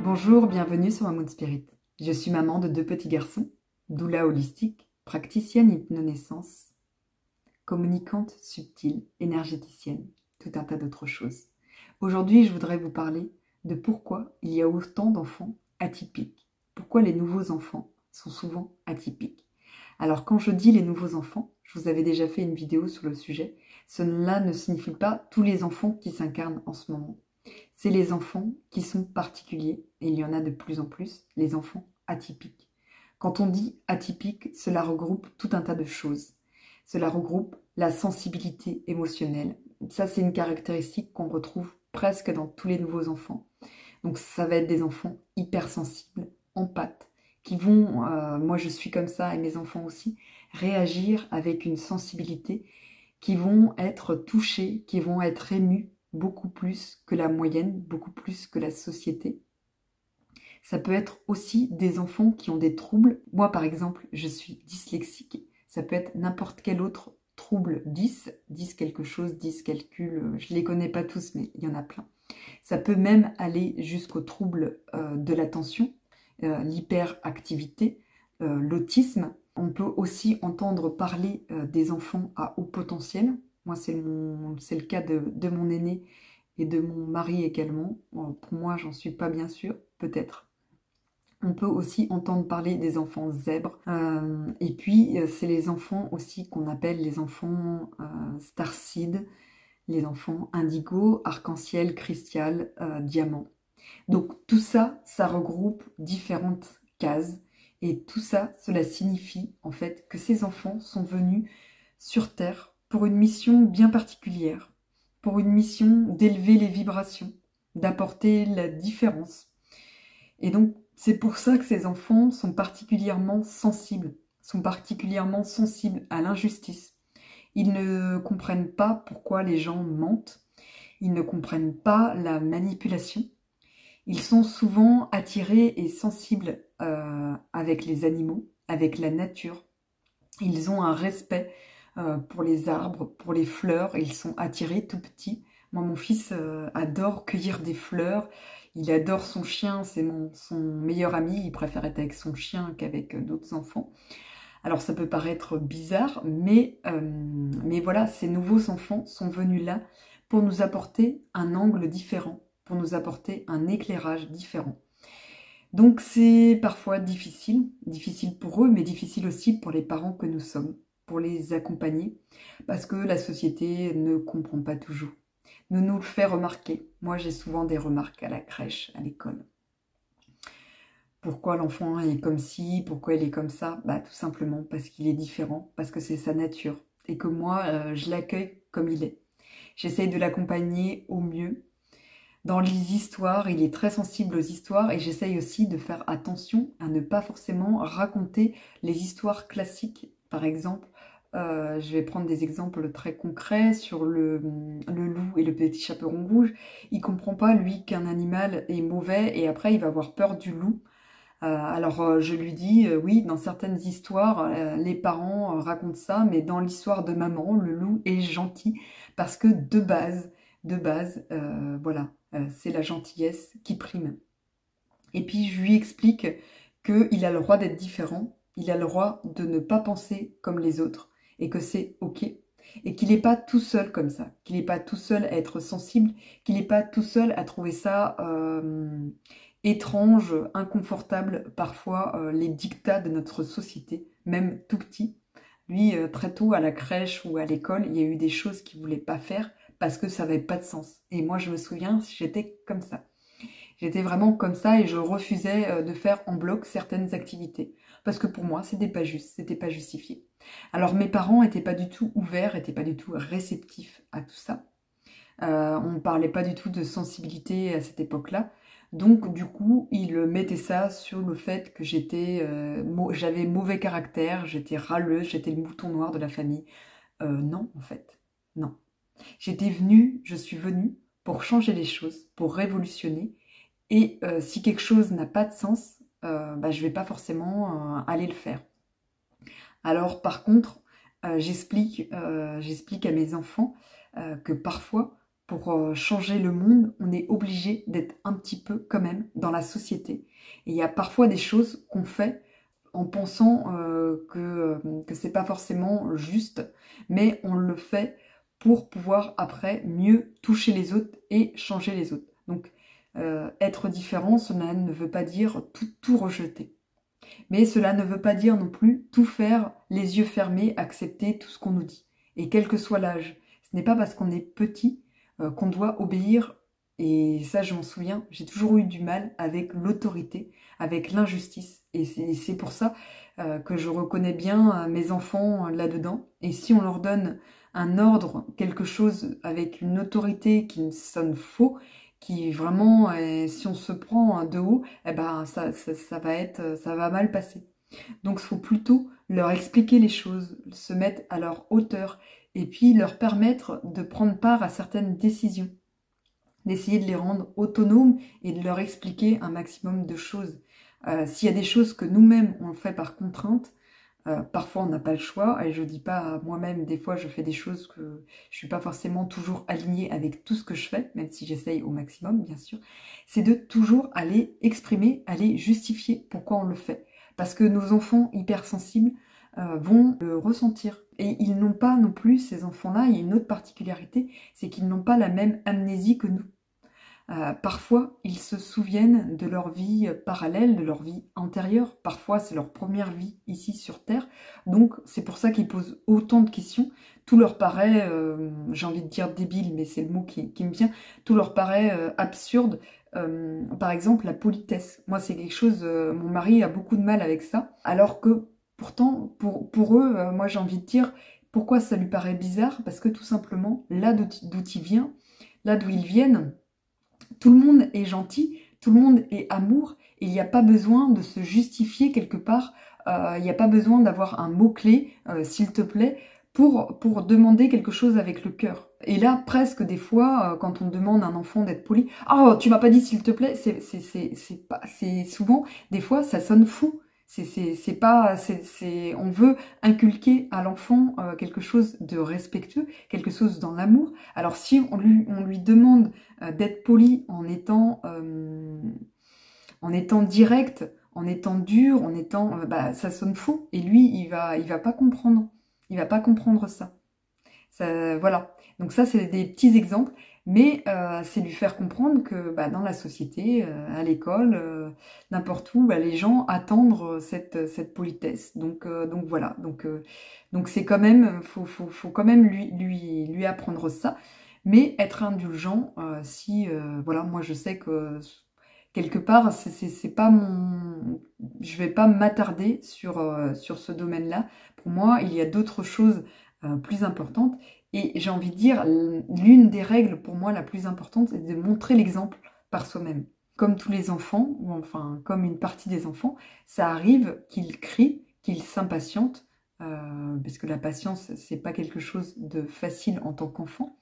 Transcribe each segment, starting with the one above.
Bonjour, bienvenue sur Moon Spirit. Je suis maman de 2 petits garçons, doula holistique, praticienne hypnonaissance, communicante subtile, énergéticienne, tout un tas d'autres choses. Aujourd'hui, je voudrais vous parler de pourquoi il y a autant d'enfants atypiques. Pourquoi les nouveaux enfants sont souvent atypiques. Alors quand je dis les nouveaux enfants, je vous avais déjà fait une vidéo sur le sujet, cela ne signifie pas tous les enfants qui s'incarnent en ce moment. C'est les enfants qui sont particuliers, et il y en a de plus en plus, les enfants atypiques. Quand on dit atypique, cela regroupe tout un tas de choses. Cela regroupe la sensibilité émotionnelle. Ça, c'est une caractéristique qu'on retrouve presque dans tous les nouveaux enfants. Donc ça va être des enfants hypersensibles, empathes, qui vont, moi je suis comme ça et mes enfants aussi, réagir avec une sensibilité, qui vont être touchés, qui vont être émus beaucoup plus que la moyenne, beaucoup plus que la société. Ça peut être aussi des enfants qui ont des troubles. Moi, par exemple, je suis dyslexique. Ça peut être n'importe quel autre trouble 10 quelque chose, 10 calcul, je ne les connais pas tous, mais il y en a plein. Ça peut même aller jusqu'au trouble de l'attention, l'hyperactivité, l'autisme. On peut aussi entendre parler des enfants à haut potentiel. Moi, c'est le cas de mon aîné et de mon mari également. Bon, pour moi, j'en suis pas bien sûre, peut-être. On peut aussi entendre parler des enfants zèbres. Et puis, c'est les enfants aussi qu'on appelle les enfants starseed, les enfants indigo, arc-en-ciel, cristal, diamant. Donc tout ça, ça regroupe différentes cases. Et tout ça, cela signifie en fait que ces enfants sont venus sur Terre pour une mission bien particulière, pour une mission d'élever les vibrations, d'apporter la différence. Et donc c'est pour ça que ces enfants sont particulièrement sensibles à l'injustice. Ils ne comprennent pas pourquoi les gens mentent, ils ne comprennent pas la manipulation. Ils sont souvent attirés et sensibles avec les animaux, avec la nature. Ils ont un respect pour les arbres, pour les fleurs. Ils sont attirés tout petits. Moi, mon fils adore cueillir des fleurs. Il adore son chien, c'est son meilleur ami. Il préfère être avec son chien qu'avec d'autres enfants. Alors ça peut paraître bizarre, mais voilà, ces nouveaux enfants sont venus là pour nous apporter un angle différent, pour nous apporter un éclairage différent. Donc c'est parfois difficile pour eux, mais difficile aussi pour les parents que nous sommes, pour les accompagner, parce que la société ne comprend pas toujours, ne nous le fait remarquer. Moi j'ai souvent des remarques à la crèche, à l'école. Pourquoi l'enfant est comme ci, pourquoi il est comme ça? Bah, tout simplement parce qu'il est différent, parce que c'est sa nature. Et que moi, je l'accueille comme il est. J'essaye de l'accompagner au mieux. Dans les histoires, il est très sensible aux histoires et j'essaye aussi de faire attention à ne pas forcément raconter les histoires classiques. Par exemple, je vais prendre des exemples très concrets sur le loup et le petit chaperon rouge. Il ne comprend pas, lui, qu'un animal est mauvais et après, il va avoir peur du loup. Alors je lui dis, oui, dans certaines histoires, les parents racontent ça, mais dans l'histoire de maman, le loup est gentil parce que de base, voilà, c'est la gentillesse qui prime. Et puis je lui explique qu'il a le droit d'être différent, il a le droit de ne pas penser comme les autres, et que c'est ok, et qu'il n'est pas tout seul comme ça, qu'il n'est pas tout seul à être sensible, qu'il n'est pas tout seul à trouver ça étrange, inconfortable, parfois les dictats de notre société, même tout petit. Lui, très tôt à la crèche ou à l'école, il y a eu des choses qu'il ne voulait pas faire parce que ça n'avait pas de sens. Et moi, je me souviens, j'étais comme ça. J'étais vraiment comme ça et je refusais de faire en bloc certaines activités. Parce que pour moi, c'était pas juste, c'était pas justifié. Alors mes parents n'étaient pas du tout ouverts, n'étaient pas du tout réceptifs à tout ça. On ne parlait pas du tout de sensibilité à cette époque-là. Donc du coup, ils mettaient ça sur le fait que j'avais mauvais caractère, j'étais râleuse, j'étais le mouton noir de la famille. Non, en fait, non. Je suis venue pour changer les choses, pour révolutionner. Et si quelque chose n'a pas de sens, je ne vais pas forcément aller le faire. Alors par contre, j'explique à mes enfants que parfois, pour changer le monde, on est obligé d'être un petit peu quand même dans la société. Et il y a parfois des choses qu'on fait en pensant que c'est pas forcément juste, mais on le fait pour pouvoir après mieux toucher les autres et changer les autres. Donc être différent, cela ne veut pas dire tout rejeter. Mais cela ne veut pas dire non plus tout faire les yeux fermés, accepter tout ce qu'on nous dit. Et quel que soit l'âge, ce n'est pas parce qu'on est petit qu'on doit obéir. Et ça, je m'en souviens, j'ai toujours eu du mal avec l'autorité, avec l'injustice. Et c'est pour ça que je reconnais bien mes enfants là-dedans. Et si on leur donne un ordre, quelque chose avec une autorité qui sonne faux, qui vraiment, si on se prend de haut, eh ben ça va mal passer. Donc il faut plutôt leur expliquer les choses, se mettre à leur hauteur et puis leur permettre de prendre part à certaines décisions, d'essayer de les rendre autonomes et de leur expliquer un maximum de choses. S'il y a des choses que nous-mêmes on fait par contrainte, parfois on n'a pas le choix, et je dis pas moi-même, des fois je fais des choses que je suis pas forcément toujours alignée avec tout ce que je fais, même si j'essaye au maximum bien sûr, c'est de toujours aller exprimer, aller justifier pourquoi on le fait. Parce que nos enfants hypersensibles vont le ressentir. Et ils n'ont pas non plus, ces enfants-là, il y a une autre particularité, c'est qu'ils n'ont pas la même amnésie que nous. Parfois, ils se souviennent de leur vie parallèle, de leur vie antérieure. Parfois, c'est leur première vie ici sur Terre. Donc, c'est pour ça qu'ils posent autant de questions. Tout leur paraît, j'ai envie de dire débile, mais c'est le mot qui me vient, tout leur paraît absurde. Par exemple, la politesse. Moi, c'est quelque chose, mon mari a beaucoup de mal avec ça. Alors que, pourtant, pour eux, moi, j'ai envie de dire, pourquoi ça lui paraît bizarre? Parce que tout simplement, là d'où il vient, là d'où ils viennent, tout le monde est gentil, tout le monde est amour, et il n'y a pas besoin de se justifier quelque part, il n'y a pas besoin d'avoir un mot-clé, s'il te plaît, pour demander quelque chose avec le cœur. Et là, presque des fois, quand on demande à un enfant d'être poli, « Oh, tu m'as pas dit s'il te plaît », c'est souvent, des fois, ça sonne fou. On veut inculquer à l'enfant quelque chose de respectueux, quelque chose dans l'amour. Alors si on lui demande d'être poli en étant direct, en étant dur, ça sonne faux. Et lui, il va pas comprendre. Il va pas comprendre ça. Voilà. Donc ça, c'est des petits exemples. Mais c'est lui faire comprendre que dans la société, à l'école, n'importe où, les gens attendent cette politesse. Donc voilà. Donc c'est quand même, faut quand même lui apprendre ça. Mais être indulgent, voilà, moi je sais que quelque part, c'est pas je vais pas m'attarder sur ce domaine-là. Pour moi, il y a d'autres choses plus importantes. Et j'ai envie de dire, l'une des règles pour moi la plus importante, c'est de montrer l'exemple par soi-même. Comme tous les enfants, ou enfin comme une partie des enfants, ça arrive qu'ils crient, qu'ils s'impatientent, parce que la patience, c'est pas quelque chose de facile en tant qu'enfant.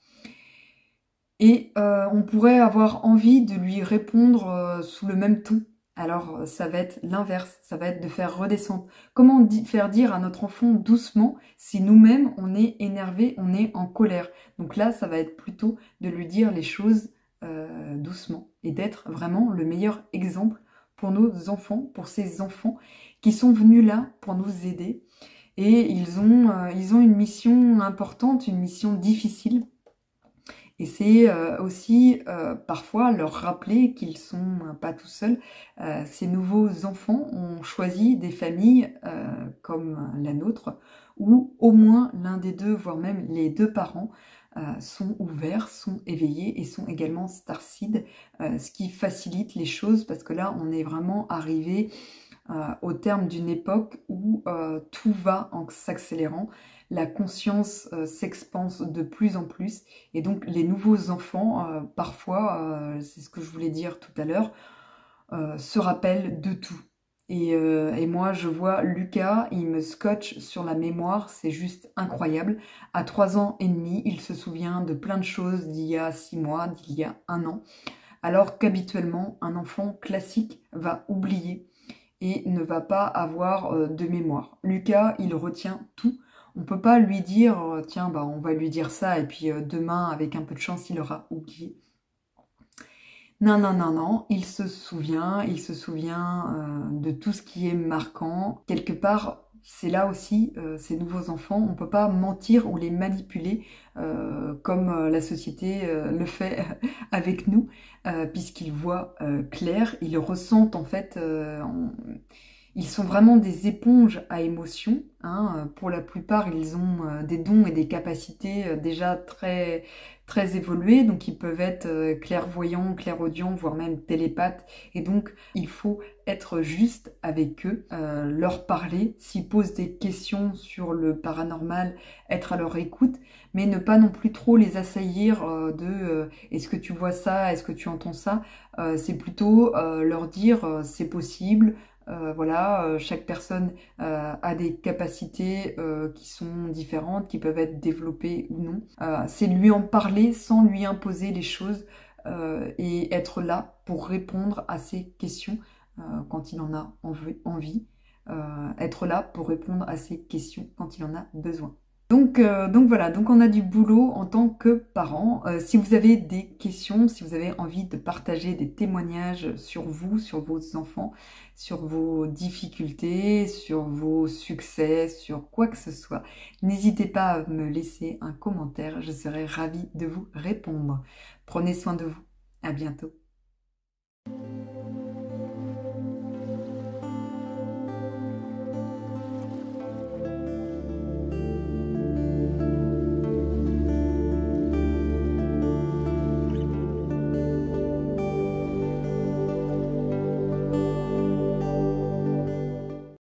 Et on pourrait avoir envie de lui répondre sous le même ton. Alors ça va être l'inverse, ça va être de faire redescendre. Comment faire dire à notre enfant doucement si nous-mêmes on est énervé, on est en colère. Donc là, ça va être plutôt de lui dire les choses doucement et d'être vraiment le meilleur exemple pour nos enfants, pour ces enfants qui sont venus là pour nous aider. Et ils ont une mission importante, une mission difficile. Et c'est aussi parfois leur rappeler qu'ils sont pas tout seuls. Ces nouveaux enfants ont choisi des familles comme la nôtre, où au moins l'un des deux, voire même les deux parents, sont ouverts, sont éveillés et sont également starseed, ce qui facilite les choses parce que là on est vraiment arrivé au terme d'une époque où tout va en s'accélérant, la conscience s'expanse de plus en plus, et donc les nouveaux enfants, parfois, c'est ce que je voulais dire tout à l'heure, se rappellent de tout. Et moi, je vois Lucas, il me scotche sur la mémoire, c'est juste incroyable. À 3 ans et demi, il se souvient de plein de choses d'il y a 6 mois, d'il y a 1 an, alors qu'habituellement, un enfant classique va oublier et ne va pas avoir de mémoire. Lucas, il retient tout. On peut pas lui dire, tiens, bah, on va lui dire ça, et puis demain, avec un peu de chance, il aura oublié. Non, non, non, non, il se souvient de tout ce qui est marquant. Quelque part, c'est là aussi, ces nouveaux enfants, on ne peut pas mentir ou les manipuler comme la société le fait avec nous, puisqu'ils voient clair, ils ressentent en fait, ils sont vraiment des éponges à émotions, hein. Pour la plupart, ils ont des dons et des capacités déjà très, très évoluées, donc ils peuvent être clairvoyants, clairaudients, voire même télépathes. Et donc, il faut être juste avec eux, leur parler. S'ils posent des questions sur le paranormal, être à leur écoute, mais ne pas non plus trop les assaillir est-ce que tu vois ça, est-ce que tu entends ça. C'est plutôt leur dire c'est possible. Voilà, chaque personne a des capacités qui sont différentes, qui peuvent être développées ou non. C'est lui en parler sans lui imposer les choses et être là pour répondre à ses questions quand il en a envie. Être là pour répondre à ses questions quand il en a besoin. Donc voilà, donc on a du boulot en tant que parent. Si vous avez des questions, si vous avez envie de partager des témoignages sur vous, sur vos enfants, sur vos difficultés, sur vos succès, sur quoi que ce soit, n'hésitez pas à me laisser un commentaire. Je serai ravie de vous répondre. Prenez soin de vous. À bientôt.